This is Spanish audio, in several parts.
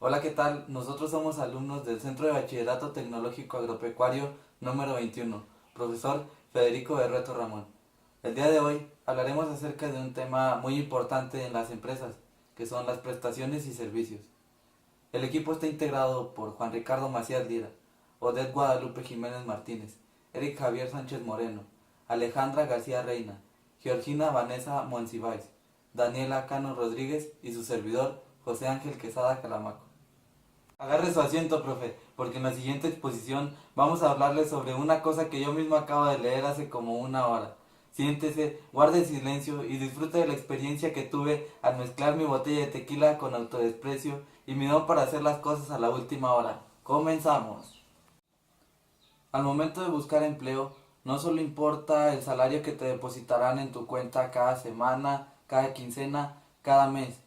Hola, ¿qué tal? Nosotros somos alumnos del Centro de Bachillerato Tecnológico Agropecuario número 21, profesor Federico Berrueto Ramón. El día de hoy hablaremos acerca de un tema muy importante en las empresas, que son las prestaciones y servicios. El equipo está integrado por Juan Ricardo Macías Lira, Odette Guadalupe Jiménez Martínez, Eric Javier Sánchez Moreno, Alejandra García Reina, Georgina Vanessa Monsiváis, Daniela Cano Rodríguez y su servidor José Ángel Quesada Calamaco. Agarre su asiento, profe, porque en la siguiente exposición vamos a hablarles sobre una cosa que yo mismo acabo de leer hace como una hora. Siéntese, guarde silencio y disfrute de la experiencia que tuve al mezclar mi botella de tequila con autodesprecio y mi don para hacer las cosas a la última hora. Comenzamos. Al momento de buscar empleo, no solo importa el salario que te depositarán en tu cuenta cada semana, cada quincena, cada mes.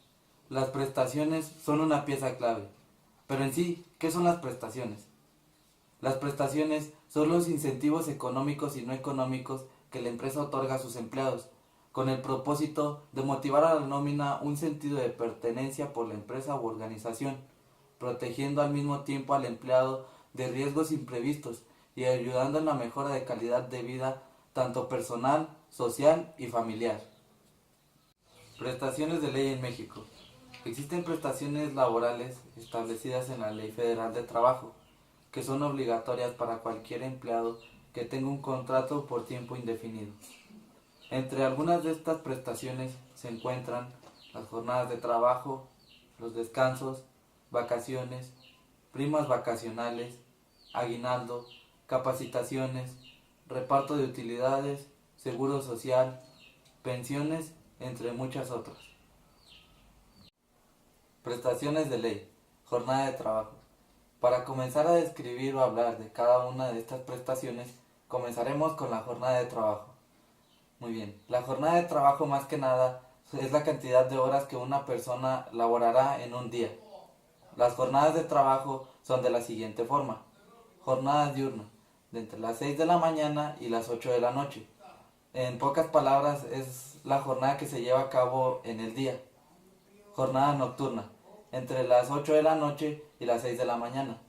Las prestaciones son una pieza clave. Pero en sí, ¿qué son las prestaciones? Las prestaciones son los incentivos económicos y no económicos que la empresa otorga a sus empleados, con el propósito de motivar a la nómina un sentido de pertenencia por la empresa u organización, protegiendo al mismo tiempo al empleado de riesgos imprevistos y ayudando en la mejora de calidad de vida tanto personal, social y familiar. Prestaciones de ley en México. Existen prestaciones laborales establecidas en la Ley Federal de Trabajo, que son obligatorias para cualquier empleado que tenga un contrato por tiempo indefinido. Entre algunas de estas prestaciones se encuentran las jornadas de trabajo, los descansos, vacaciones, primas vacacionales, aguinaldo, capacitaciones, reparto de utilidades, seguro social, pensiones, entre muchas otras. Prestaciones de ley, jornada de trabajo. Para comenzar a describir o hablar de cada una de estas prestaciones, comenzaremos con la jornada de trabajo. Muy bien, la jornada de trabajo más que nada es la cantidad de horas que una persona laborará en un día. Las jornadas de trabajo son de la siguiente forma. Jornadas diurnas, de entre las 6 de la mañana y las 8 de la noche. En pocas palabras, es la jornada que se lleva a cabo en el día. Jornada nocturna, entre las 8 de la noche y las 6 de la mañana.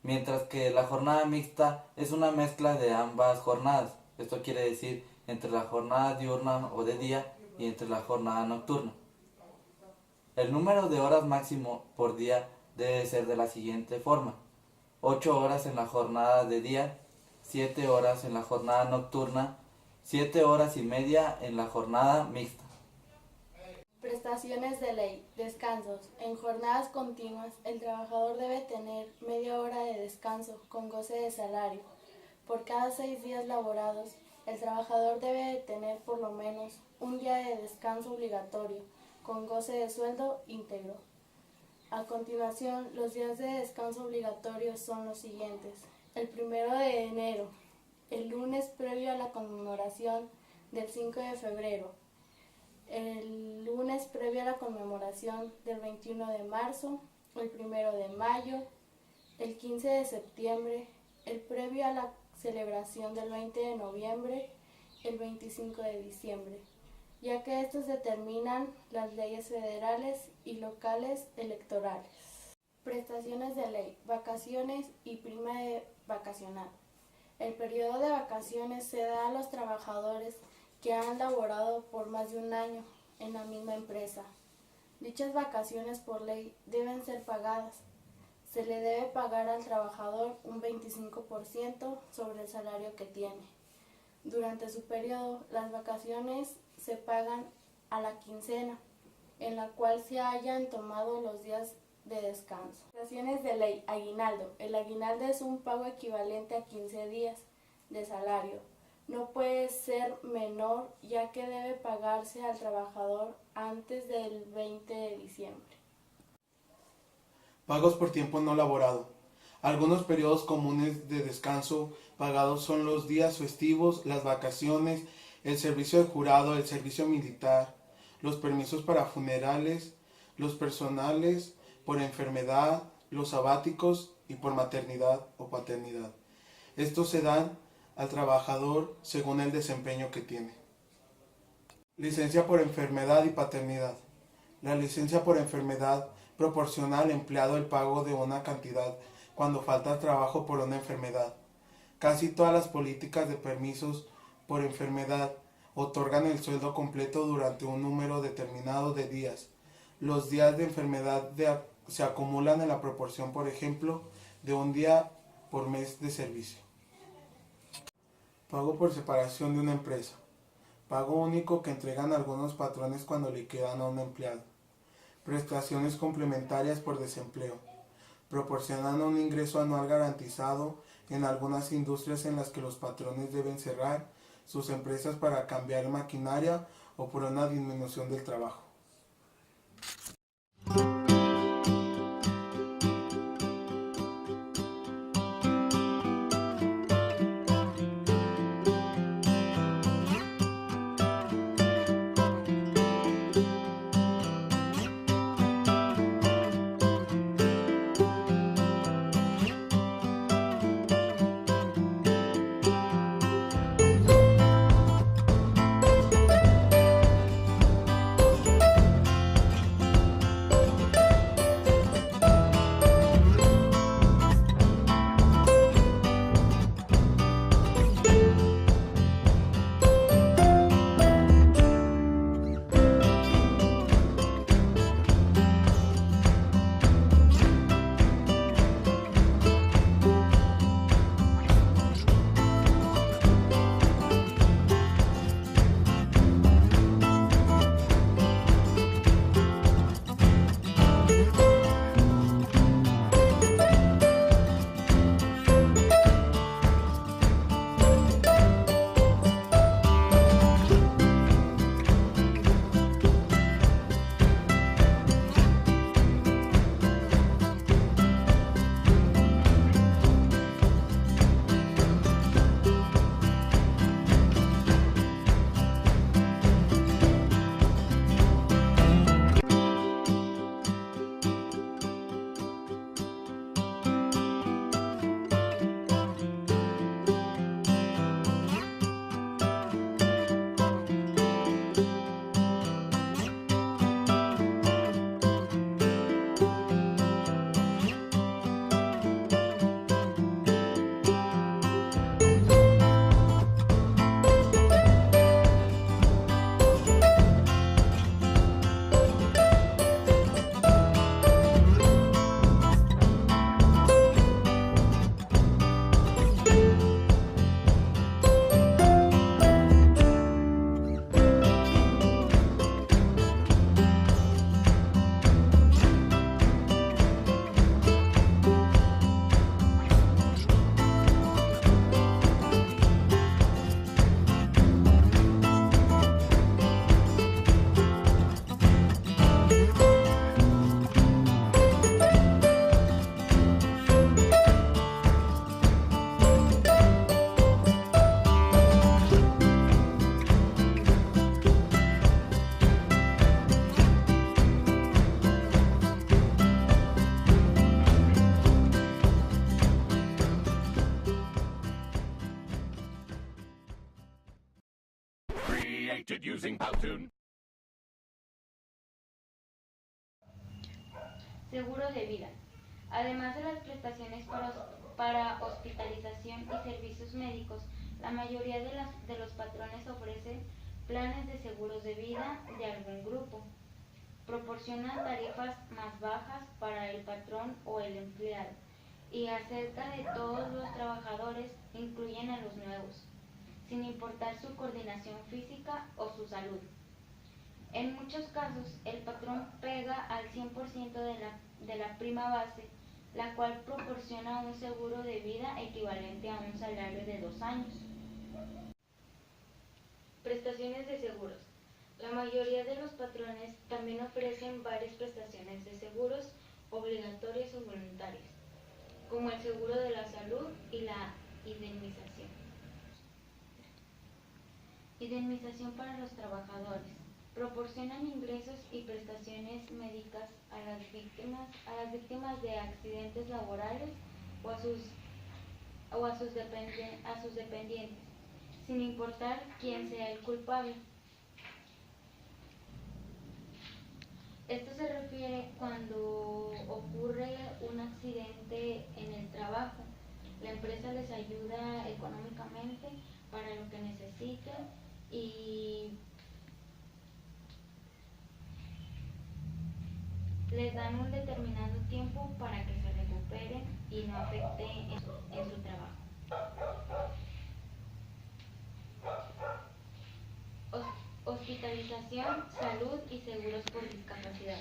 Mientras que la jornada mixta es una mezcla de ambas jornadas. Esto quiere decir entre la jornada diurna o de día y entre la jornada nocturna. El número de horas máximo por día debe ser de la siguiente forma: 8 horas en la jornada de día, 7 horas en la jornada nocturna, 7 horas y media en la jornada mixta. Prestaciones de ley, descansos. En jornadas continuas, el trabajador debe tener media hora de descanso con goce de salario. Por cada 6 días laborados, el trabajador debe tener por lo menos un día de descanso obligatorio con goce de sueldo íntegro. A continuación, los días de descanso obligatorios son los siguientes. El 1 de enero, el lunes previo a la conmemoración del 5 de febrero, el lunes previo a la conmemoración del 21 de marzo, el 1 de mayo, el 15 de septiembre, el previo a la celebración del 20 de noviembre, el 25 de diciembre, ya que estos determinan las leyes federales y locales electorales. Prestaciones de ley, vacaciones y prima de vacacional. El periodo de vacaciones se da a los trabajadores que han laborado por más de un año en la misma empresa. Dichas vacaciones por ley deben ser pagadas. Se le debe pagar al trabajador un 25% sobre el salario que tiene. Durante su periodo, las vacaciones se pagan a la quincena, en la cual se hayan tomado los días de descanso. Prestaciones de ley, aguinaldo. El aguinaldo es un pago equivalente a 15 días de salario. No puede ser menor, ya que debe pagarse al trabajador antes del 20 de diciembre. Pagos por tiempo no laborado. Algunos periodos comunes de descanso pagados son los días festivos, las vacaciones, el servicio de jurado, el servicio militar, los permisos para funerales, los personales por enfermedad, los sabáticos y por maternidad o paternidad. Estos se dan al trabajador según el desempeño que tiene. Licencia por enfermedad y paternidad. La licencia por enfermedad Proporciona al empleado el pago de una cantidad cuando falta trabajo por una enfermedad. Casi todas las políticas de permisos por enfermedad otorgan el sueldo completo durante un número determinado de días. Los días de enfermedad se acumulan en la proporción, por ejemplo, de un día por mes de servicio. Pago por separación de una empresa. Pago único que entregan algunos patrones cuando liquidan a un empleado. Prestaciones complementarias por desempleo. Proporcionan un ingreso anual garantizado en algunas industrias en las que los patrones deben cerrar sus empresas para cambiar maquinaria o por una disminución del trabajo. Using Powtoon. Seguro de vida. Además de las prestaciones para hospitalización y servicios médicos, la mayoría de los patrones ofrecen planes de seguros de vida de algún grupo. Proporcionan tarifas más bajas para el patrón o el empleado y acerca de todos los trabajadores, incluyen a los nuevos, sin importar su coordinación física o su salud. En muchos casos, el patrón paga al 100% de la prima base, la cual proporciona un seguro de vida equivalente a un salario de 2 años. Prestaciones de seguros. La mayoría de los patrones también ofrecen varias prestaciones de seguros obligatorias o voluntarias, como el seguro de la salud y la indemnización. Indemnización para los trabajadores. Proporcionan ingresos y prestaciones médicas a las víctimas de accidentes laborales o a sus dependientes, sin importar quién sea el culpable. Esto se refiere cuando ocurre un accidente en el trabajo. La empresa les ayuda económicamente para lo que necesiten y les dan un determinado tiempo para que se recuperen y no afecte en su trabajo. Hospitalización, salud y seguros por discapacidad.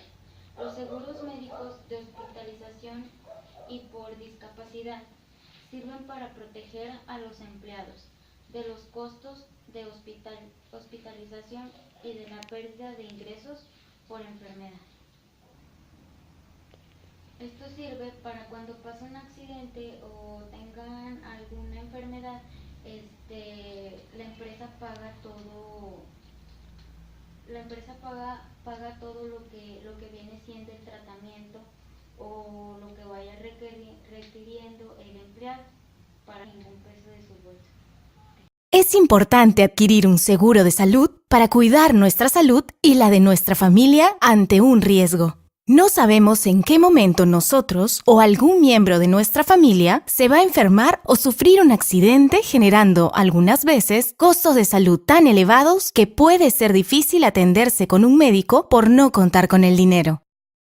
Los seguros médicos de hospitalización y por discapacidad sirven para proteger a los empleados de los costos de hospitalización y de la pérdida de ingresos por enfermedad. Esto sirve para cuando pasa un accidente o tengan alguna enfermedad, la empresa paga todo lo que viene siendo el tratamiento o lo que vaya requiriendo el empleado para ningún peso de su bolsa. Es importante adquirir un seguro de salud para cuidar nuestra salud y la de nuestra familia ante un riesgo. No sabemos en qué momento nosotros o algún miembro de nuestra familia se va a enfermar o sufrir un accidente, generando algunas veces costos de salud tan elevados que puede ser difícil atenderse con un médico por no contar con el dinero.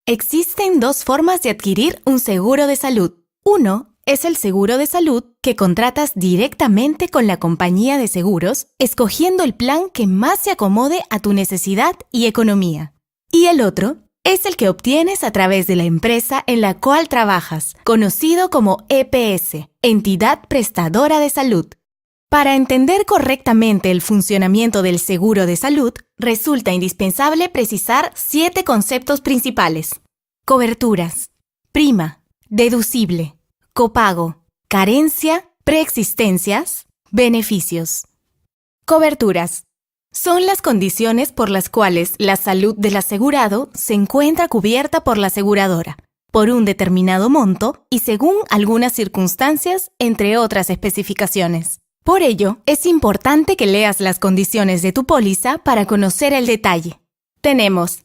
Existen dos formas de adquirir un seguro de salud. Uno es el seguro de salud que contratas directamente con la compañía de seguros, escogiendo el plan que más se acomode a tu necesidad y economía. Y el otro es el que obtienes a través de la empresa en la cual trabajas, conocido como EPS, Entidad Prestadora de Salud. Para entender correctamente el funcionamiento del seguro de salud, resulta indispensable precisar 7 conceptos principales: coberturas, prima, deducible, copago, carencia, preexistencias, beneficios. Coberturas. Son las condiciones por las cuales la salud del asegurado se encuentra cubierta por la aseguradora, por un determinado monto y según algunas circunstancias, entre otras especificaciones. Por ello, es importante que leas las condiciones de tu póliza para conocer el detalle. Tenemos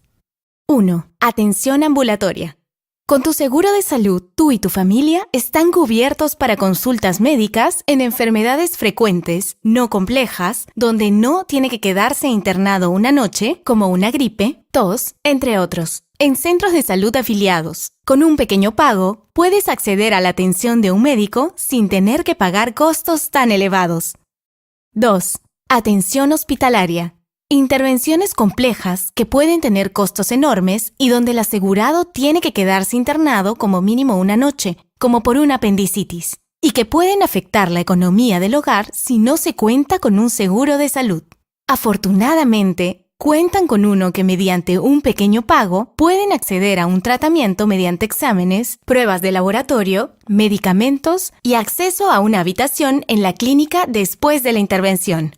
1. Atención ambulatoria. Con tu seguro de salud, tú y tu familia están cubiertos para consultas médicas en enfermedades frecuentes, no complejas, donde no tiene que quedarse internado una noche, como una gripe, tos, entre otros. En centros de salud afiliados, con un pequeño pago, puedes acceder a la atención de un médico sin tener que pagar costos tan elevados. 2. Atención hospitalaria. Intervenciones complejas que pueden tener costos enormes y donde el asegurado tiene que quedarse internado como mínimo una noche, como por una apendicitis, y que pueden afectar la economía del hogar si no se cuenta con un seguro de salud. Afortunadamente, cuentan con uno que mediante un pequeño pago pueden acceder a un tratamiento mediante exámenes, pruebas de laboratorio, medicamentos y acceso a una habitación en la clínica después de la intervención.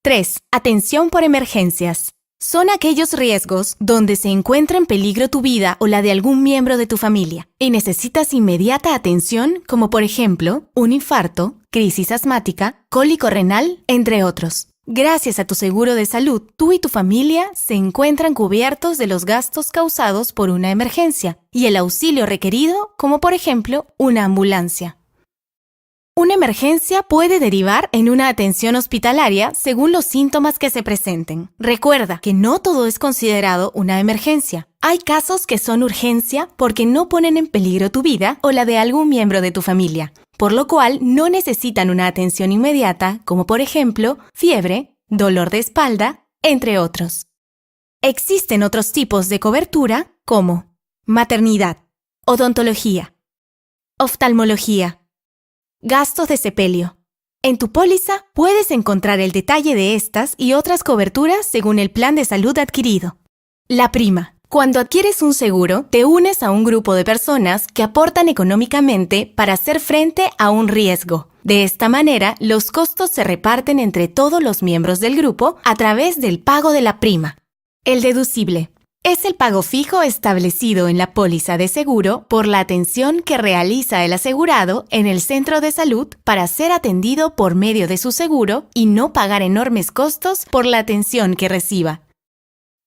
3. Atención por emergencias. Son aquellos riesgos donde se encuentra en peligro tu vida o la de algún miembro de tu familia y necesitas inmediata atención, como por ejemplo, un infarto, crisis asmática, cólico renal, entre otros. Gracias a tu seguro de salud, tú y tu familia se encuentran cubiertos de los gastos causados por una emergencia y el auxilio requerido, como por ejemplo, una ambulancia. Una emergencia puede derivar en una atención hospitalaria según los síntomas que se presenten. Recuerda que no todo es considerado una emergencia. Hay casos que son urgencia porque no ponen en peligro tu vida o la de algún miembro de tu familia, por lo cual no necesitan una atención inmediata, como por ejemplo, fiebre, dolor de espalda, entre otros. Existen otros tipos de cobertura como maternidad, odontología, oftalmología, gastos de sepelio. En tu póliza puedes encontrar el detalle de estas y otras coberturas según el plan de salud adquirido. La prima. Cuando adquieres un seguro, te unes a un grupo de personas que aportan económicamente para hacer frente a un riesgo. De esta manera, los costos se reparten entre todos los miembros del grupo a través del pago de la prima. El deducible. Es el pago fijo establecido en la póliza de seguro por la atención que realiza el asegurado en el centro de salud para ser atendido por medio de su seguro y no pagar enormes costos por la atención que reciba.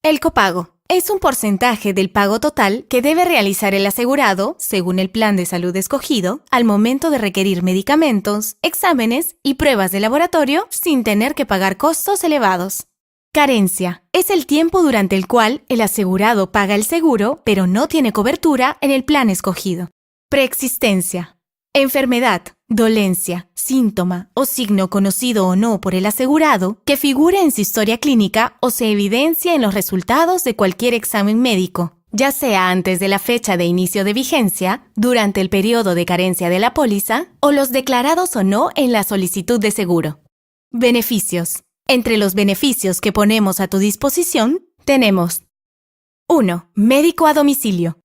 El copago. Es un porcentaje del pago total que debe realizar el asegurado, según el plan de salud escogido, al momento de requerir medicamentos, exámenes y pruebas de laboratorio sin tener que pagar costos elevados. Carencia. Es el tiempo durante el cual el asegurado paga el seguro, pero no tiene cobertura en el plan escogido. Preexistencia. Enfermedad, dolencia, síntoma o signo conocido o no por el asegurado que figure en su historia clínica o se evidencia en los resultados de cualquier examen médico, ya sea antes de la fecha de inicio de vigencia, durante el periodo de carencia de la póliza o los declarados o no en la solicitud de seguro. Beneficios. Entre los beneficios que ponemos a tu disposición, tenemos 1. Médico a domicilio.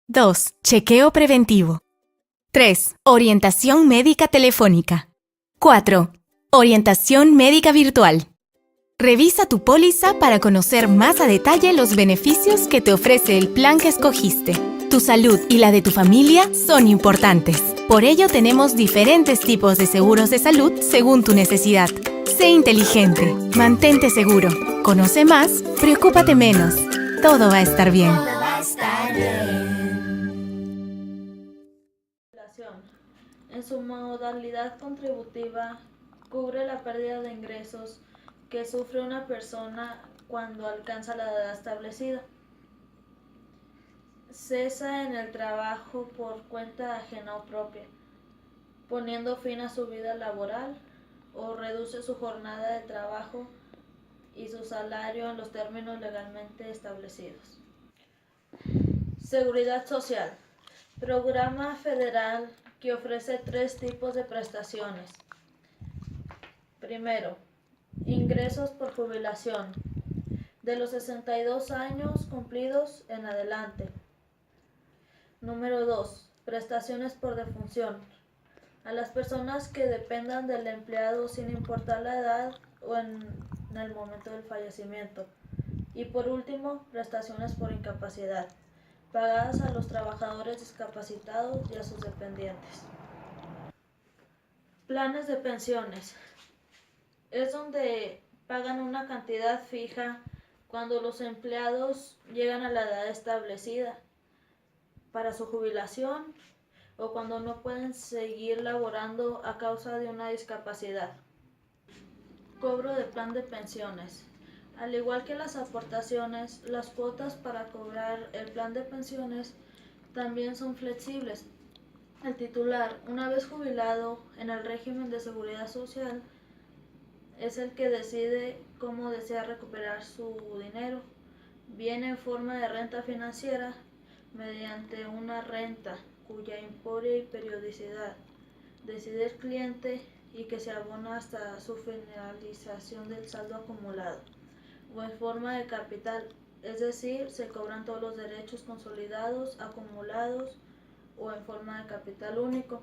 2. Chequeo preventivo. 3. Orientación médica telefónica. 4. Orientación médica virtual. Revisa tu póliza para conocer más a detalle los beneficios que te ofrece el plan que escogiste. Tu salud y la de tu familia son importantes. Por ello tenemos diferentes tipos de seguros de salud según tu necesidad. Sé inteligente, mantente seguro, conoce más, preocúpate menos. Todo va a estar bien. En su modalidad contributiva, cubre la pérdida de ingresos que sufre una persona cuando alcanza la edad establecida. Cesa en el trabajo por cuenta ajena o propia, poniendo fin a su vida laboral, o reduce su jornada de trabajo y su salario en los términos legalmente establecidos. Seguridad Social. Programa federal que ofrece 3 tipos de prestaciones. Primero, ingresos por jubilación, de los 62 años cumplidos en adelante. Número 2, prestaciones por defunción, a las personas que dependan del empleado sin importar la edad o en el momento del fallecimiento. Y por último, prestaciones por incapacidad, pagadas a los trabajadores discapacitados y a sus dependientes. Planes de pensiones. Es donde pagan una cantidad fija cuando los empleados llegan a la edad establecida para su jubilación o cuando no pueden seguir laborando a causa de una discapacidad. Cobro de plan de pensiones. Al igual que las aportaciones, las cuotas para cobrar el plan de pensiones también son flexibles. El titular, una vez jubilado en el régimen de seguridad social, es el que decide cómo desea recuperar su dinero, bien en forma de renta financiera, mediante una renta cuya importe y periodicidad decide el cliente y que se abona hasta su finalización del saldo acumulado, o en forma de capital, es decir, se cobran todos los derechos consolidados, acumulados o en forma de capital único.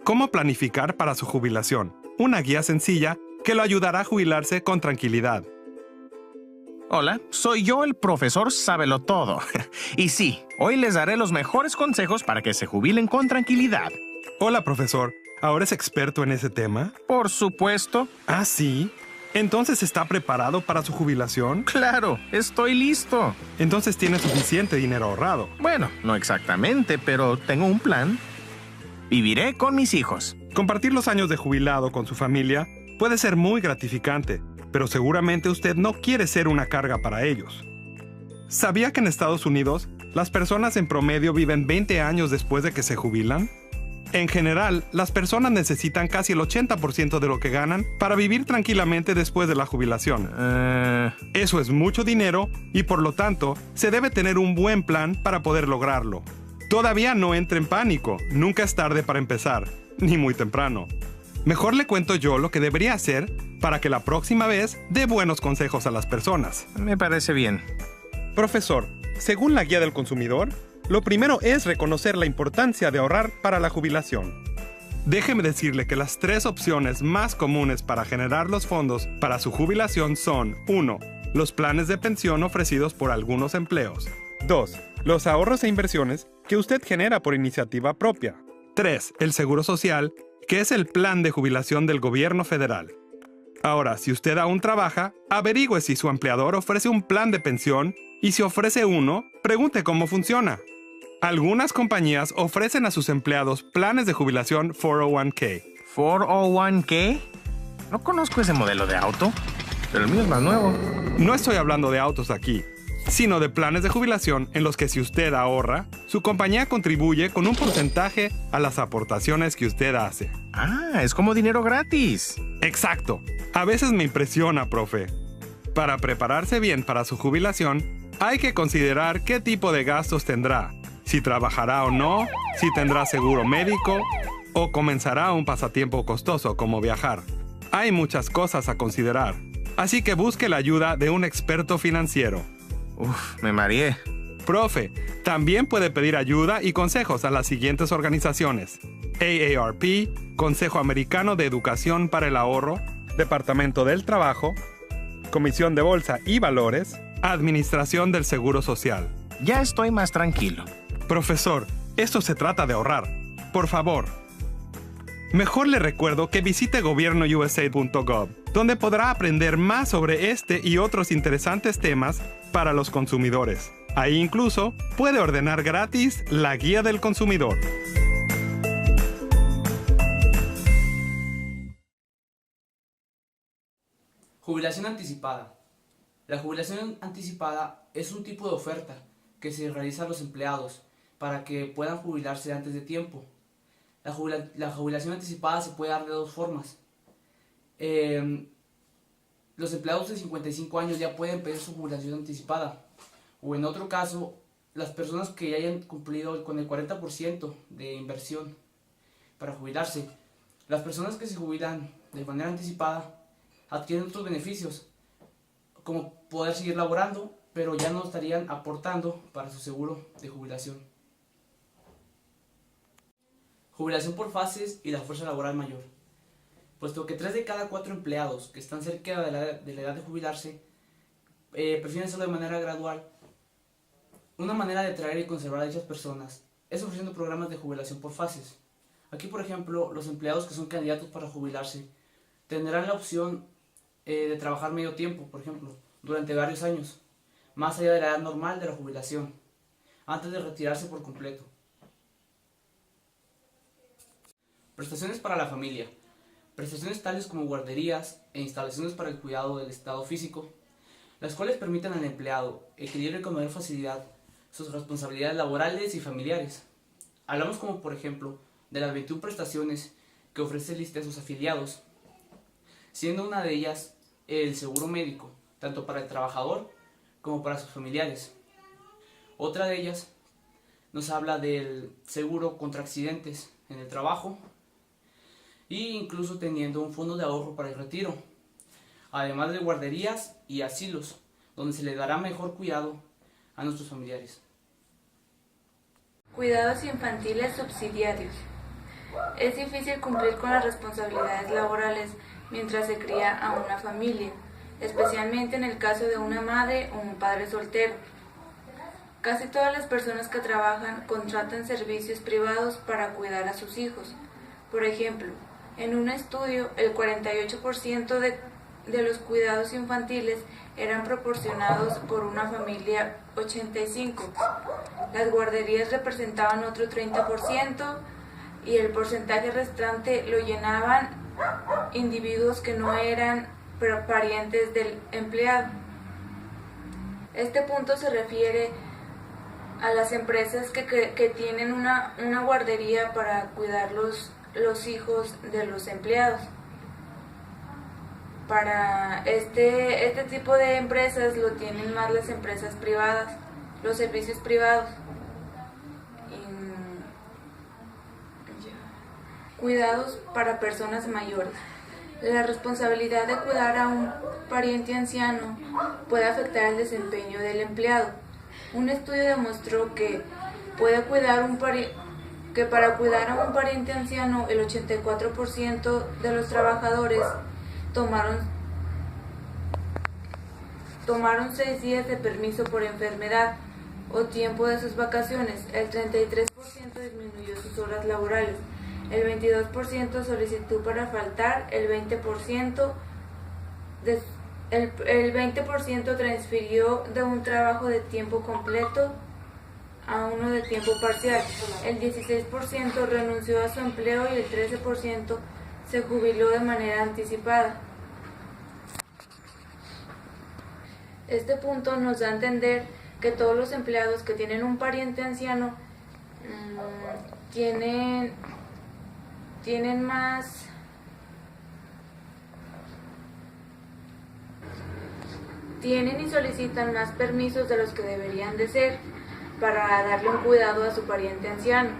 ¿Cómo planificar para su jubilación? Una guía sencilla que lo ayudará a jubilarse con tranquilidad. Hola, soy yo el profesor Sabelotodo. Y sí, hoy les daré los mejores consejos para que se jubilen con tranquilidad. Hola, profesor. ¿Ahora es experto en ese tema? Por supuesto. ¿Ah, sí? ¿Entonces está preparado para su jubilación? Claro, estoy listo. Entonces tiene suficiente dinero ahorrado. Bueno, no exactamente, pero tengo un plan. Viviré con mis hijos. Compartir los años de jubilado con su familia puede ser muy gratificante, pero seguramente usted no quiere ser una carga para ellos. ¿Sabía que en Estados Unidos las personas en promedio viven 20 años después de que se jubilan? En general, las personas necesitan casi el 80% de lo que ganan para vivir tranquilamente después de la jubilación. Eso es mucho dinero y por lo tanto, se debe tener un buen plan para poder lograrlo. Todavía no entre en pánico, nunca es tarde para empezar, ni muy temprano. Mejor le cuento yo lo que debería hacer para que la próxima vez dé buenos consejos a las personas. Me parece bien. Profesor, según la guía del consumidor, lo primero es reconocer la importancia de ahorrar para la jubilación. Déjeme decirle que las 3 opciones más comunes para generar los fondos para su jubilación son 1. Los planes de pensión ofrecidos por algunos empleos. 2. Los ahorros e inversiones que usted genera por iniciativa propia. 3. El seguro social, que es el plan de jubilación del gobierno federal. Ahora, si usted aún trabaja, averigüe si su empleador ofrece un plan de pensión Y si ofrece uno, pregunte cómo funciona. Algunas compañías ofrecen a sus empleados planes de jubilación 401k. ¿401k? No conozco ese modelo de auto, pero el mío es más nuevo. No estoy hablando de autos aquí, sino de planes de jubilación en los que si usted ahorra, su compañía contribuye con un porcentaje a las aportaciones que usted hace. Ah, es como dinero gratis. Exacto. A veces me impresiona, profe. Para prepararse bien para su jubilación, hay que considerar qué tipo de gastos tendrá, si trabajará o no, si tendrá seguro médico o comenzará un pasatiempo costoso como viajar. Hay muchas cosas a considerar, así que busque la ayuda de un experto financiero. Uf, me mareé. Profe, también puede pedir ayuda y consejos a las siguientes organizaciones: AARP, Consejo Americano de Educación para el Ahorro, Departamento del Trabajo, Comisión de Bolsa y Valores, Administración del Seguro Social. Ya estoy más tranquilo. Profesor, esto se trata de ahorrar. Por favor. Mejor le recuerdo que visite gobiernousa.gov, donde podrá aprender más sobre este y otros interesantes temas para los consumidores. Ahí incluso puede ordenar gratis la Guía del Consumidor. Jubilación anticipada. La jubilación anticipada es un tipo de oferta que se realiza a los empleados para que puedan jubilarse antes de tiempo. La jubilación anticipada se puede dar de dos formas. Los empleados de 55 años ya pueden pedir su jubilación anticipada. O en otro caso, las personas que ya hayan cumplido con el 40% de inversión para jubilarse. Las personas que se jubilan de manera anticipada adquieren otros beneficios, como poder seguir laborando, pero ya no estarían aportando para su seguro de jubilación. Jubilación por fases y la fuerza laboral mayor. Puesto que 3 de cada 4 empleados que están cerca de la edad de jubilarse prefieren hacerlo de manera gradual, una manera de atraer y conservar a dichas personas es ofreciendo programas de jubilación por fases. Aquí, por ejemplo, los empleados que son candidatos para jubilarse tendrán la opción de trabajar medio tiempo, por ejemplo, durante varios años, más allá de la edad normal de la jubilación, antes de retirarse por completo. Prestaciones para la familia. Prestaciones tales como guarderías e instalaciones para el cuidado del estado físico, las cuales permiten al empleado equilibrar con mayor facilidad sus responsabilidades laborales y familiares. Hablamos como, por ejemplo, de las 21 prestaciones que ofrece el ISSSTE a sus afiliados, siendo una de ellas el seguro médico, tanto para el trabajador como para sus familiares. Otra de ellas nos habla del seguro contra accidentes en el trabajo e incluso teniendo un fondo de ahorro para el retiro, además de guarderías y asilos, donde se le dará mejor cuidado a nuestros familiares. Cuidados infantiles subsidiarios. Es difícil cumplir con las responsabilidades laborales mientras se cría a una familia, especialmente en el caso de una madre o un padre soltero. Casi todas las personas que trabajan contratan servicios privados para cuidar a sus hijos. Por ejemplo, en un estudio, el 48% de los cuidados infantiles eran proporcionados por una familia 85. Las guarderías representaban otro 30% y el porcentaje restante lo llenaban individuos que no eran parientes del empleado. Este punto se refiere a las empresas que tienen una guardería para cuidar los hijos de los empleados. Para este tipo de empresas lo tienen más las empresas privadas, los servicios privados. Cuidados para personas mayores. La responsabilidad de cuidar a un pariente anciano puede afectar el desempeño del empleado. Un estudio demostró que para cuidar a un pariente anciano, el 84% de los trabajadores tomaron 6 días de permiso por enfermedad o tiempo de sus vacaciones. El 33% disminuyó sus horas laborales. El 22% solicitó para faltar, el 20% El 20% transfirió de un trabajo de tiempo completo a uno de tiempo parcial. El 16% renunció a su empleo y el 13% se jubiló de manera anticipada. Este punto nos da a entender que todos los empleados que tienen un pariente anciano tienen y solicitan más permisos de los que deberían de ser para darle un cuidado a su pariente anciano.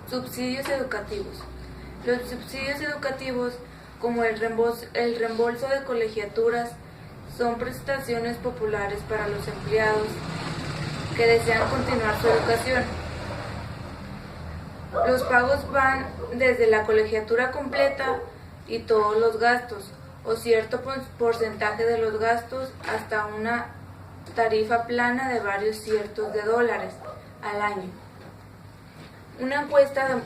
Subsidios educativos. Los subsidios educativos, como el reembolso de colegiaturas, son prestaciones populares para los empleados que desean continuar su educación. Los pagos van desde la colegiatura completa y todos los gastos, o cierto porcentaje de los gastos, hasta una tarifa plana de varios cientos de dólares al año. Una encuesta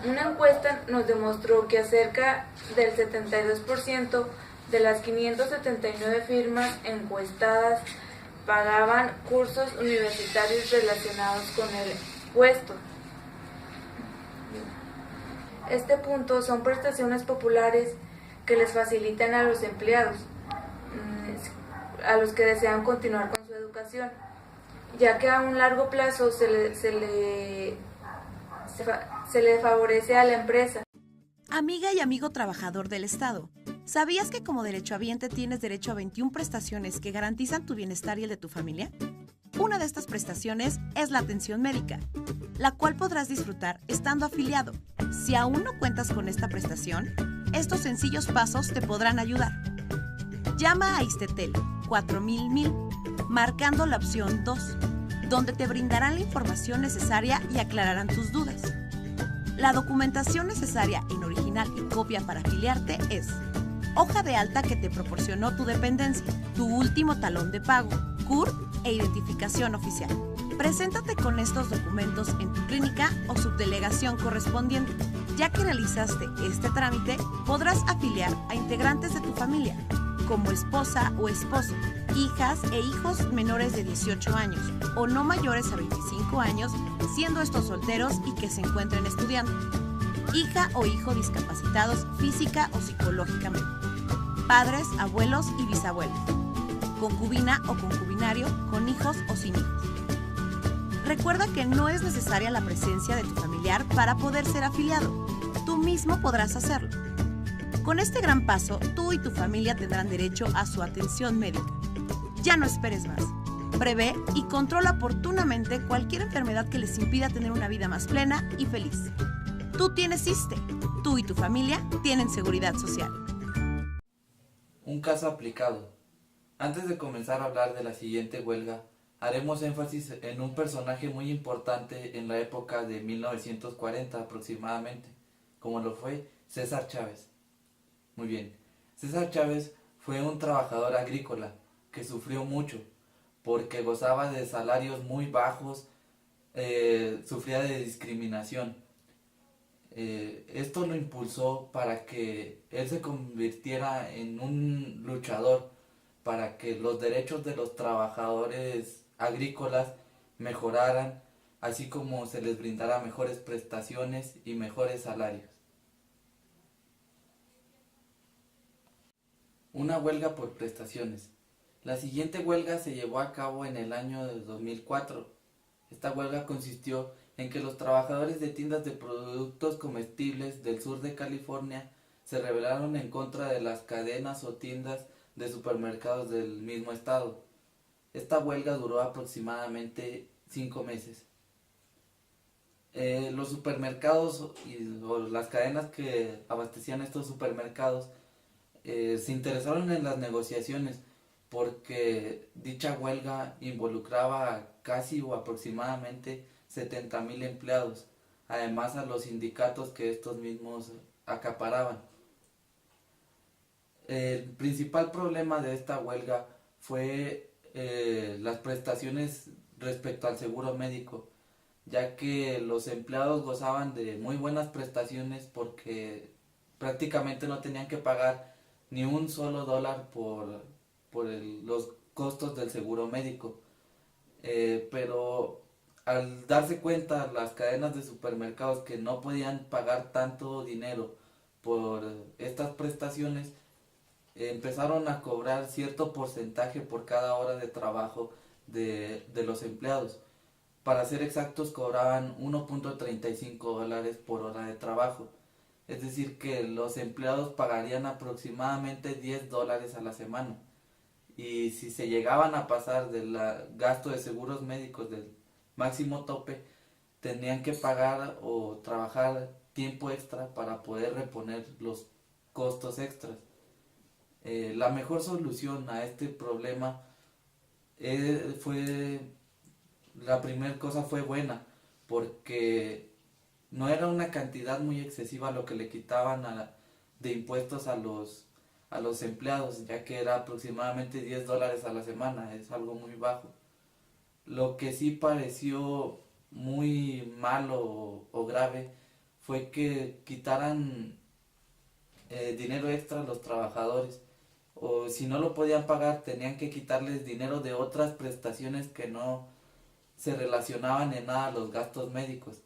nos demostró que cerca del 72% de las 579 firmas encuestadas pagaban cursos universitarios relacionados con el puesto. Este punto son prestaciones populares que les facilitan a los empleados, a los que desean continuar con su educación, ya que a un largo plazo se le favorece a la empresa. Amiga y amigo trabajador del Estado, ¿sabías que como derechohabiente tienes derecho a 21 prestaciones que garantizan tu bienestar y el de tu familia? Una de estas prestaciones es la atención médica, la cual podrás disfrutar estando afiliado. Si aún no cuentas con esta prestación, estos sencillos pasos te podrán ayudar. Llama a Istetel 4000, marcando la opción 2, donde te brindarán la información necesaria y aclararán tus dudas. La documentación necesaria en original y copia para afiliarte es: hoja de alta que te proporcionó tu dependencia, tu último talón de pago, CURP e identificación oficial. Preséntate con estos documentos en tu clínica o subdelegación correspondiente. Ya que realizaste este trámite, podrás afiliar a integrantes de tu familia, como esposa o esposo, hijas e hijos menores de 18 años o no mayores a 25 años, siendo estos solteros y que se encuentren estudiando, hija o hijo discapacitados física o psicológicamente, padres, abuelos y bisabuelos, concubina o concubinario con hijos o sin hijos. Recuerda que no es necesaria la presencia de tu familiar para poder ser afiliado. Tú mismo podrás hacerlo. Con este gran paso, tú y tu familia tendrán derecho a su atención médica. Ya no esperes más. Prevé y controla oportunamente cualquier enfermedad que les impida tener una vida más plena y feliz. Tú tienes ISSSTE. Tú y tu familia tienen seguridad social. Un caso aplicado. Antes de comenzar a hablar de la siguiente huelga, haremos énfasis en un personaje muy importante en la época de 1940 aproximadamente, como lo fue César Chávez. Muy bien, César Chávez fue un trabajador agrícola que sufrió mucho porque gozaba de salarios muy bajos, sufría de discriminación. Esto lo impulsó para que él se convirtiera en un luchador, para que los derechos de los trabajadores agrícolas mejoraran, así como se les brindara mejores prestaciones y mejores salarios. Una huelga por prestaciones. La siguiente huelga se llevó a cabo en el año de 2004. Esta huelga consistió en que los trabajadores de tiendas de productos comestibles del sur de California se rebelaron en contra de las cadenas o tiendas de supermercados del mismo estado. Esta huelga duró aproximadamente 5 meses. Los supermercados o las cadenas que abastecían estos supermercados se interesaron en las negociaciones porque dicha huelga involucraba casi o aproximadamente 70,000 empleados, además a los sindicatos que estos mismos acaparaban. El principal problema de esta huelga fue las prestaciones respecto al seguro médico, ya que los empleados gozaban de muy buenas prestaciones porque prácticamente no tenían que pagar ni un solo dólar por los costos del seguro médico. Pero al darse cuenta las cadenas de supermercados que no podían pagar tanto dinero por estas prestaciones, empezaron a cobrar cierto porcentaje por cada hora de trabajo de los empleados. Para ser exactos, cobraban 1.35 dólares por hora de trabajo. Es decir, que los empleados pagarían aproximadamente 10 dólares a la semana. Y si se llegaban a pasar del gasto de seguros médicos del máximo tope, tenían que pagar o trabajar tiempo extra para poder reponer los costos extras. La mejor solución a este problema la primera cosa fue buena, porque no era una cantidad muy excesiva lo que le quitaban de impuestos a los empleados, ya que era aproximadamente 10 dólares a la semana, es algo muy bajo. Lo que sí pareció muy malo o grave fue que quitaran dinero extra a los trabajadores, o si no lo podían pagar tenían que quitarles dinero de otras prestaciones que no se relacionaban en nada a los gastos médicos.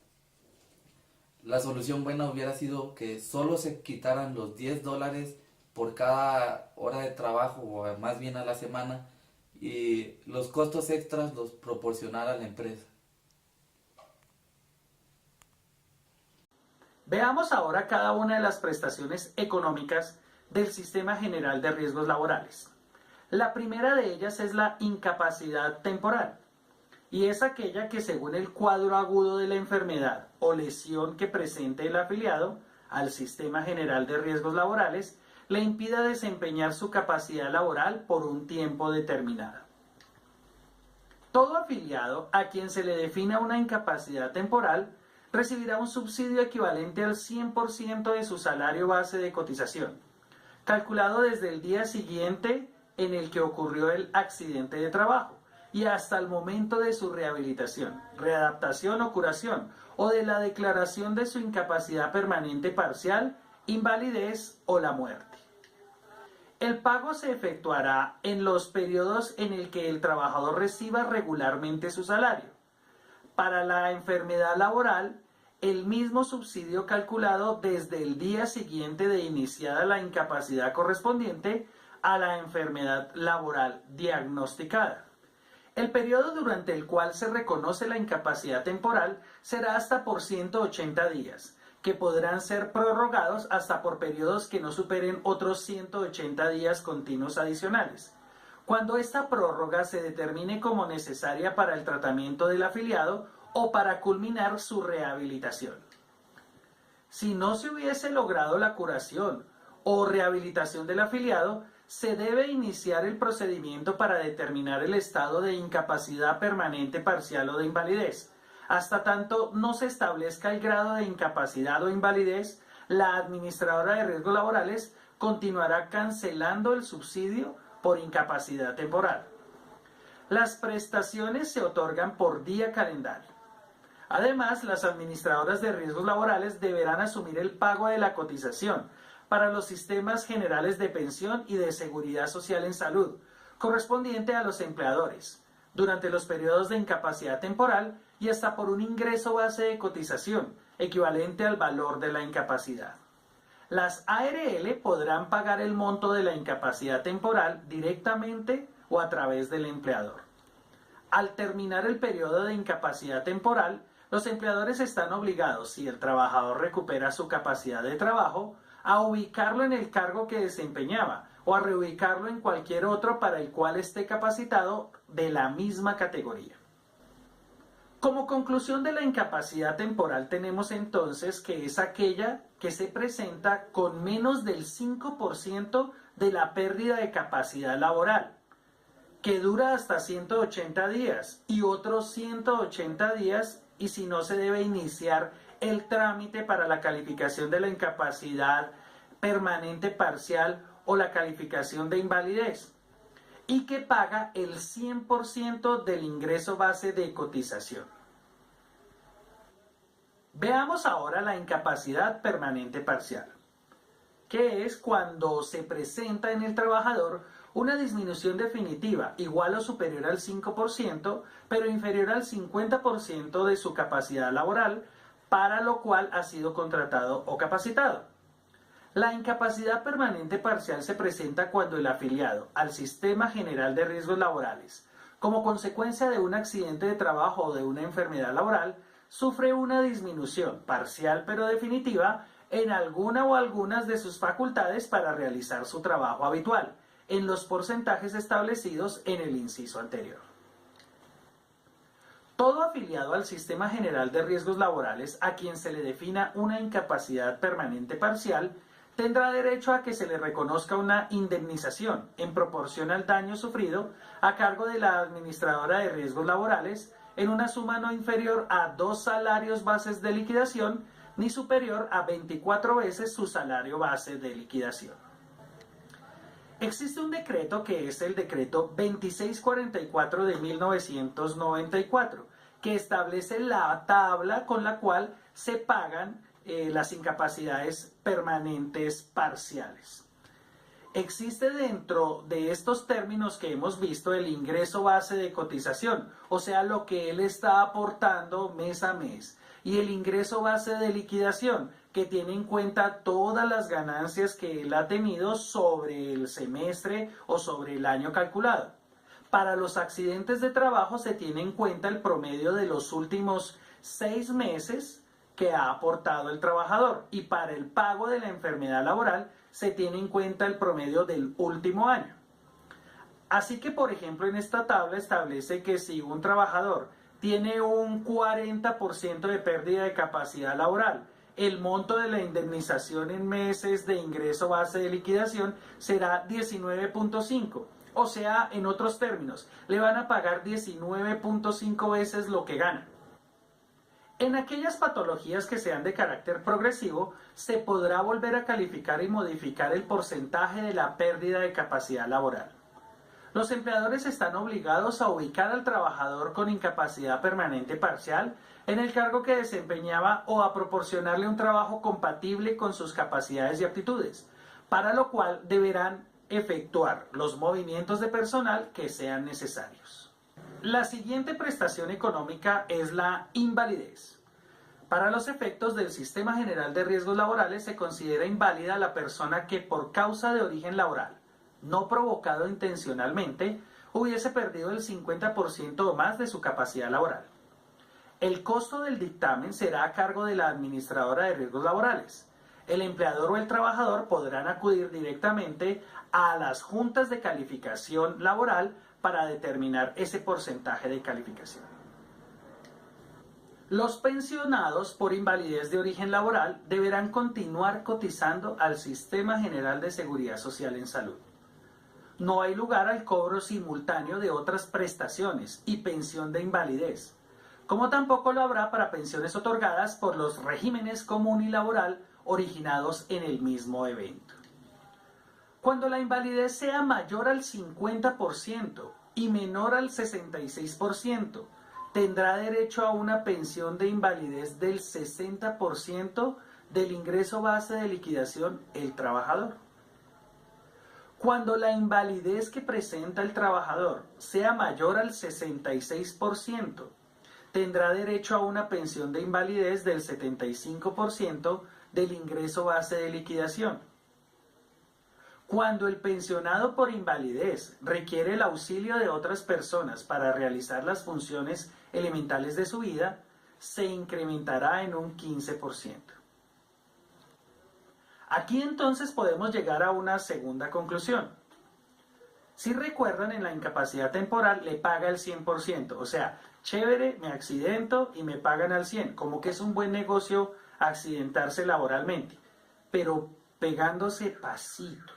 La solución buena hubiera sido que solo se quitaran los 10 dólares por cada hora de trabajo, o más bien a la semana, y los costos extras los proporcionara la empresa. Veamos ahora cada una de las prestaciones económicas del Sistema General de Riesgos Laborales. La primera de ellas es la incapacidad temporal, y es aquella que, según el cuadro agudo de la enfermedad o lesión que presente el afiliado al Sistema General de Riesgos Laborales, le impida desempeñar su capacidad laboral por un tiempo determinado. Todo afiliado a quien se le defina una incapacidad temporal recibirá un subsidio equivalente al 100% de su salario base de cotización, calculado desde el día siguiente en el que ocurrió el accidente de trabajo y hasta el momento de su rehabilitación, readaptación o curación, o de la declaración de su incapacidad permanente parcial, invalidez o la muerte. El pago se efectuará en los periodos en el que el trabajador reciba regularmente su salario. Para la enfermedad laboral, el mismo subsidio calculado desde el día siguiente de iniciada la incapacidad correspondiente a la enfermedad laboral diagnosticada. El periodo durante el cual se reconoce la incapacidad temporal será hasta por 180 días, que podrán ser prorrogados hasta por periodos que no superen otros 180 días continuos adicionales, cuando esta prórroga se determine como necesaria para el tratamiento del afiliado o para culminar su rehabilitación. Si no se hubiese logrado la curación o rehabilitación del afiliado, se debe iniciar el procedimiento para determinar el estado de incapacidad permanente parcial o de invalidez. Hasta tanto no se establezca el grado de incapacidad o invalidez, la administradora de riesgos laborales continuará cancelando el subsidio por incapacidad temporal. Las prestaciones se otorgan por día calendario. Además, las administradoras de riesgos laborales deberán asumir el pago de la cotización para los sistemas generales de pensión y de seguridad social en salud, correspondiente a los empleadores, durante los periodos de incapacidad temporal y hasta por un ingreso base de cotización, equivalente al valor de la incapacidad. Las ARL podrán pagar el monto de la incapacidad temporal directamente o a través del empleador. Al terminar el periodo de incapacidad temporal, los empleadores están obligados, si el trabajador recupera su capacidad de trabajo, a ubicarlo en el cargo que desempeñaba o a reubicarlo en cualquier otro para el cual esté capacitado de la misma categoría. Como conclusión de la incapacidad temporal tenemos entonces que es aquella que se presenta con menos del 5% de la pérdida de capacidad laboral, que dura hasta 180 días y otros 180 días y si no se debe iniciar el trámite para la calificación de la incapacidad permanente parcial o la calificación de invalidez, y que paga el 100% del ingreso base de cotización. Veamos ahora la incapacidad permanente parcial. que es cuando se presenta en el trabajador una disminución definitiva igual o superior al 5%, pero inferior al 50% de su capacidad laboral, para lo cual ha sido contratado o capacitado. La incapacidad permanente parcial se presenta cuando el afiliado al Sistema General de Riesgos Laborales, como consecuencia de un accidente de trabajo o de una enfermedad laboral, sufre una disminución parcial pero definitiva en alguna o algunas de sus facultades para realizar su trabajo habitual, en los porcentajes establecidos en el inciso anterior. Todo afiliado al Sistema General de Riesgos Laborales a quien se le defina una incapacidad permanente parcial tendrá derecho a que se le reconozca una indemnización en proporción al daño sufrido a cargo de la administradora de riesgos laborales en una suma no inferior a 2 salarios bases de liquidación ni superior a 24 veces su salario base de liquidación. Existe un decreto que es el decreto 2644 de 1994, que establece la tabla con la cual se pagan las incapacidades permanentes parciales. Existe dentro de estos términos que hemos visto el ingreso base de cotización, o sea, lo que él está aportando mes a mes, y el ingreso base de liquidación, que tiene en cuenta todas las ganancias que él ha tenido sobre el semestre o sobre el año calculado. Para los accidentes de trabajo se tiene en cuenta el promedio de los últimos 6 meses que ha aportado el trabajador, y para el pago de la enfermedad laboral se tiene en cuenta el promedio del último año. Así que, por ejemplo, en esta tabla establece que si un trabajador tiene un 40% de pérdida de capacidad laboral, el monto de la indemnización en meses de ingreso base de liquidación será 19.5. O sea, en otros términos, le van a pagar 19.5 veces lo que gana. En aquellas patologías que sean de carácter progresivo, se podrá volver a calificar y modificar el porcentaje de la pérdida de capacidad laboral. Los empleadores están obligados a ubicar al trabajador con incapacidad permanente parcial en el cargo que desempeñaba o a proporcionarle un trabajo compatible con sus capacidades y aptitudes, para lo cual deberán efectuar los movimientos de personal que sean necesarios. La siguiente prestación económica es la invalidez. Para los efectos del Sistema General de Riesgos Laborales se considera inválida la persona que por causa de origen laboral, no provocado intencionalmente, hubiese perdido el 50% o más de su capacidad laboral. El costo del dictamen será a cargo de la administradora de riesgos laborales. El empleador o el trabajador podrán acudir directamente a las juntas de calificación laboral para determinar ese porcentaje de calificación. Los pensionados por invalidez de origen laboral deberán continuar cotizando al Sistema General de Seguridad Social en Salud. No hay lugar al cobro simultáneo de otras prestaciones y pensión de invalidez, como tampoco lo habrá para pensiones otorgadas por los regímenes común y laboral originados en el mismo evento. Cuando la invalidez sea mayor al 50% y menor al 66%, tendrá derecho a una pensión de invalidez del 60% del ingreso base de liquidación el trabajador. Cuando la invalidez que presenta el trabajador sea mayor al 66%, tendrá derecho a una pensión de invalidez del 75% del ingreso base de liquidación. Cuando el pensionado por invalidez requiere el auxilio de otras personas para realizar las funciones elementales de su vida, se incrementará en un 15%. Aquí entonces podemos llegar a una segunda conclusión. Si recuerdan, en la incapacidad temporal le paga el 100%, o sea, chévere, me accidento y me pagan al 100%, como que es un buen negocio accidentarse laboralmente, pero pegándose pasito.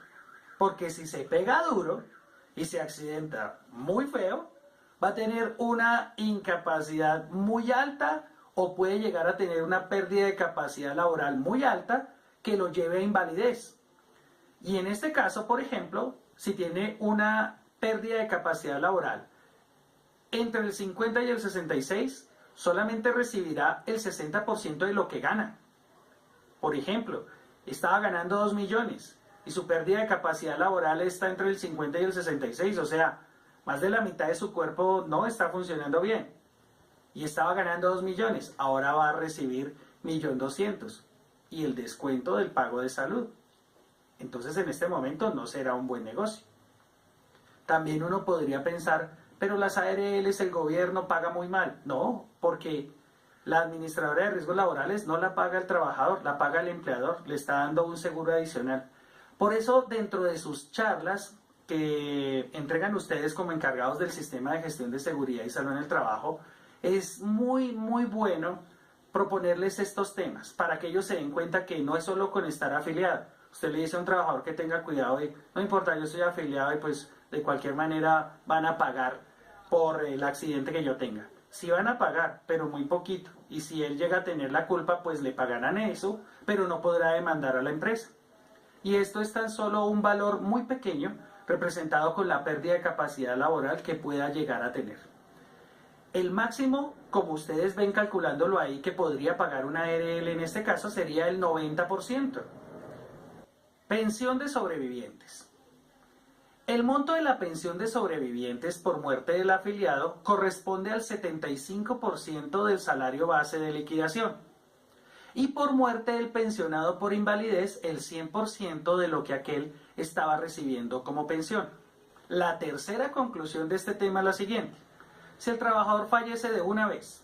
Porque si se pega duro y se accidenta muy feo, va a tener una incapacidad muy alta o puede llegar a tener una pérdida de capacidad laboral muy alta que lo lleve a invalidez. Y en este caso, por ejemplo, si tiene una pérdida de capacidad laboral entre el 50 y el 66, solamente recibirá el 60% de lo que gana. Por ejemplo, estaba ganando 2 millones y su pérdida de capacidad laboral está entre el 50 y el 66, o sea, más de la mitad de su cuerpo no está funcionando bien. Y estaba ganando 2 millones, ahora va a recibir 1.200.000 y el descuento del pago de salud. Entonces en este momento no será un buen negocio. También uno podría pensar, pero las ARLs el gobierno paga muy mal. No, porque la administradora de riesgos laborales no la paga el trabajador, la paga el empleador, le está dando un seguro adicional. Por eso dentro de sus charlas que entregan ustedes como encargados del sistema de gestión de seguridad y salud en el trabajo, es muy bueno proponerles estos temas para que ellos se den cuenta que no es solo con estar afiliado. Usted le dice a un trabajador que tenga cuidado y no importa, yo soy afiliado y pues de cualquier manera van a pagar por el accidente que yo tenga. Sí van a pagar, pero muy poquito. Y si él llega a tener la culpa, pues le pagarán eso, pero no podrá demandar a la empresa. Y esto es tan solo un valor muy pequeño representado con la pérdida de capacidad laboral que pueda llegar a tener. El máximo, como ustedes ven calculándolo ahí, que podría pagar una ARL en este caso sería el 90%. Pensión de sobrevivientes. El monto de la pensión de sobrevivientes por muerte del afiliado corresponde al 75% del salario base de liquidación y por muerte del pensionado por invalidez el 100% de lo que aquel estaba recibiendo como pensión. La tercera conclusión de este tema es la siguiente. Si el trabajador fallece de una vez,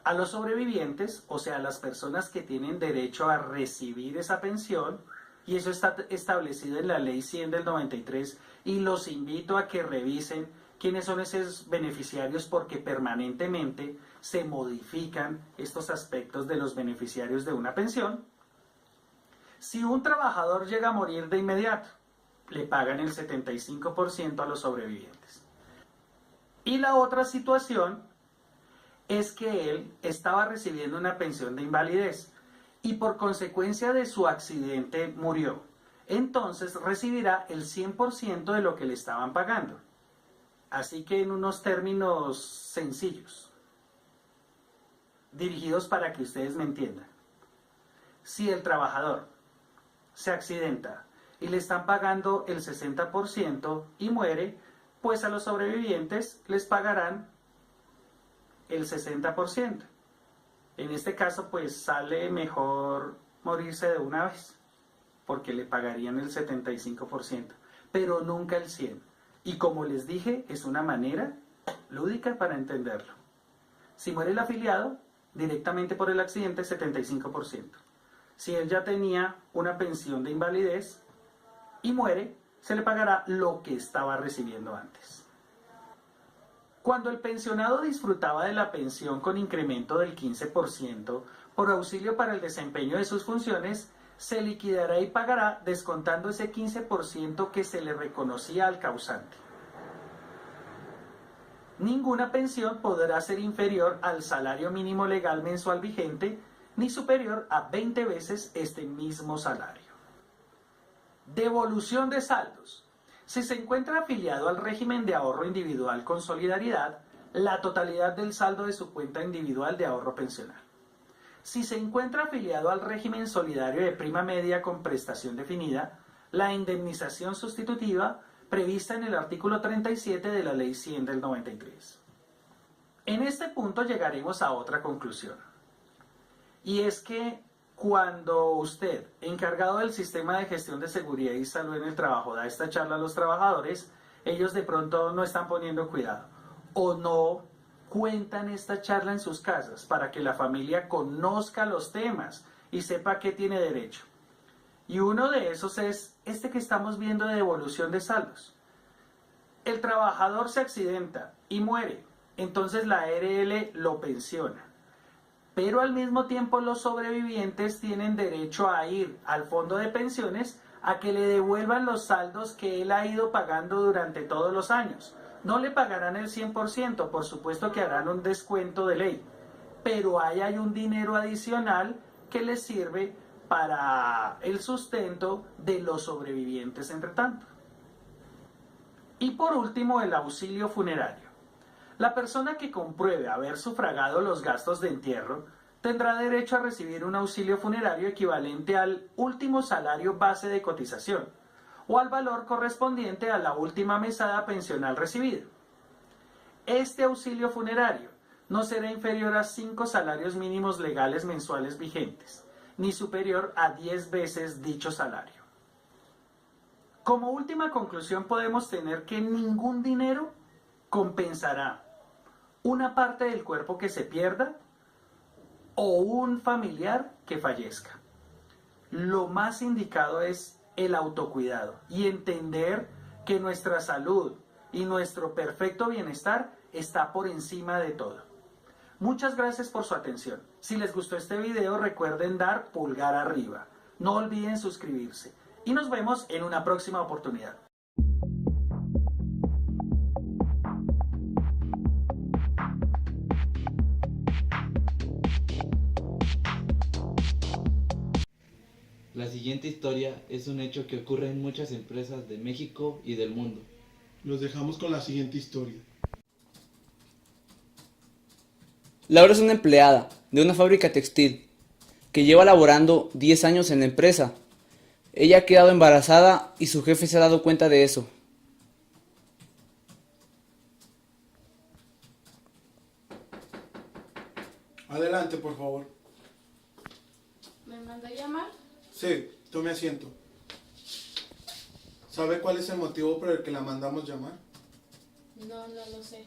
a los sobrevivientes, o sea, a las personas que tienen derecho a recibir esa pensión, y eso está establecido en la Ley 100 del 93, y los invito a que revisen quiénes son esos beneficiarios porque permanentemente se modifican estos aspectos de los beneficiarios de una pensión. Si un trabajador llega a morir de inmediato, le pagan el 75% a los sobrevivientes. Y la otra situación es que él estaba recibiendo una pensión de invalidez y por consecuencia de su accidente murió. Entonces recibirá el 100% de lo que le estaban pagando. Así que en unos términos sencillos, dirigidos para que ustedes me entiendan. Si el trabajador se accidenta y le están pagando el 60% y muere, pues a los sobrevivientes les pagarán el 60%. En este caso, pues sale mejor morirse de una vez, porque le pagarían el 75%, pero nunca el 100%. Y como les dije, es una manera lúdica para entenderlo. Si muere el afiliado, directamente por el accidente, 75%. Si él ya tenía una pensión de invalidez y muere, se le pagará lo que estaba recibiendo antes. Cuando el pensionado disfrutaba de la pensión con incremento del 15% por auxilio para el desempeño de sus funciones, se liquidará y pagará descontando ese 15% que se le reconocía al causante. Ninguna pensión podrá ser inferior al salario mínimo legal mensual vigente ni superior a 20 veces este mismo salario. Devolución de saldos. Si se encuentra afiliado al régimen de ahorro individual con solidaridad, la totalidad del saldo de su cuenta individual de ahorro pensional. Si se encuentra afiliado al régimen solidario de prima media con prestación definida, la indemnización sustitutiva prevista en el artículo 37 de la Ley 100 del 93. En este punto llegaremos a otra conclusión. Y es que cuando usted, encargado del sistema de gestión de seguridad y salud en el trabajo, da esta charla a los trabajadores, ellos de pronto no están poniendo cuidado o no cuentan esta charla en sus casas para que la familia conozca los temas y sepa qué tiene derecho. Y uno de esos es este que estamos viendo de devolución de saldos. El trabajador se accidenta y muere, entonces la ARL lo pensiona. Pero al mismo tiempo los sobrevivientes tienen derecho a ir al fondo de pensiones a que le devuelvan los saldos que él ha ido pagando durante todos los años. No le pagarán el 100%, por supuesto que harán un descuento de ley, pero ahí hay un dinero adicional que les sirve para el sustento de los sobrevivientes entre tanto. Y por último, el auxilio funerario. La persona que compruebe haber sufragado los gastos de entierro tendrá derecho a recibir un auxilio funerario equivalente al último salario base de cotización o al valor correspondiente a la última mesada pensional recibida. Este auxilio funerario no será inferior a 5 salarios mínimos legales mensuales vigentes, ni superior a 10 veces dicho salario. Como última conclusión podemos tener que ningún dinero compensará una parte del cuerpo que se pierda o un familiar que fallezca. Lo más indicado es el autocuidado y entender que nuestra salud y nuestro perfecto bienestar está por encima de todo. Muchas gracias por su atención. Si les gustó este video, recuerden dar pulgar arriba. No olviden suscribirse y nos vemos en una próxima oportunidad. La siguiente historia es un hecho que ocurre en muchas empresas de México y del mundo. Los dejamos con la siguiente historia. Laura es una empleada de una fábrica textil que lleva laborando 10 años en la empresa. Ella ha quedado embarazada y su jefe se ha dado cuenta de eso. Adelante, por favor. ¿Me mandó a llamar? Sí, tome asiento. ¿Sabe cuál es el motivo por el que la mandamos llamar? No lo sé.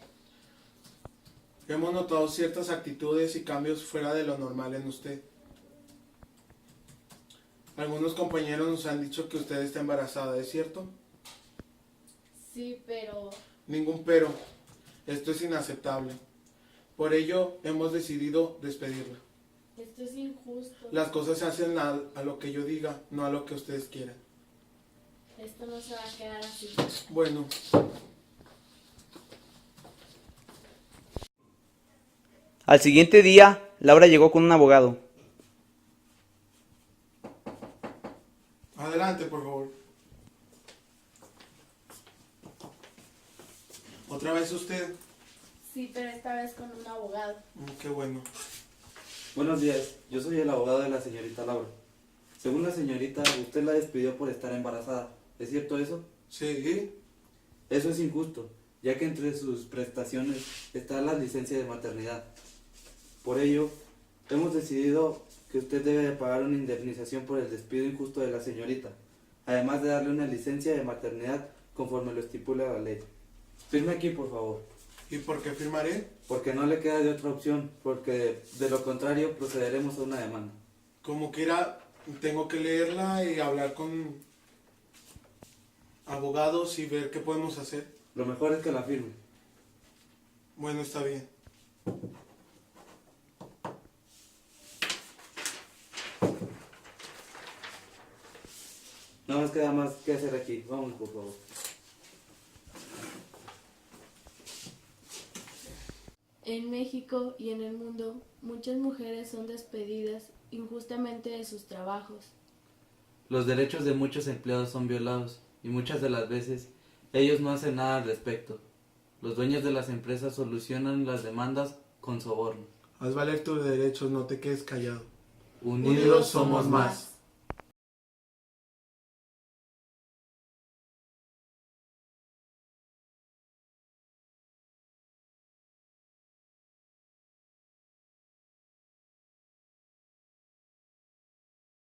Hemos notado ciertas actitudes y cambios fuera de lo normal en usted. Algunos compañeros nos han dicho que usted está embarazada, ¿es cierto? Sí, pero... Ningún pero. Esto es inaceptable. Por ello, hemos decidido despedirla. Esto es injusto. Las cosas se hacen a lo que yo diga, no a lo que ustedes quieran. Esto no se va a quedar así. Bueno. Al siguiente día, Laura llegó con un abogado. Adelante, por favor. ¿Otra vez usted? Sí, pero esta vez con un abogado. Qué bueno. Buenos días, yo soy el abogado de la señorita Laura. Según la señorita, usted la despidió por estar embarazada. ¿Es cierto eso? Sí. Eso es injusto, ya que entre sus prestaciones está la licencia de maternidad. Por ello, hemos decidido que usted debe pagar una indemnización por el despido injusto de la señorita, además de darle una licencia de maternidad conforme lo estipula la ley. Firme aquí, por favor. ¿Y por qué firmaré? Porque no le queda de otra opción, porque de lo contrario procederemos a una demanda. Como quiera, tengo que leerla y hablar con abogados y ver qué podemos hacer. Lo mejor es que la firme. Bueno, está bien. No nos queda más que hacer aquí. Vamos, por favor. En México y en el mundo, muchas mujeres son despedidas injustamente de sus trabajos. Los derechos de muchos empleados son violados y muchas de las veces ellos no hacen nada al respecto. Los dueños de las empresas solucionan las demandas con soborno. Haz valer tus derechos, no te quedes callado. Unidos somos más.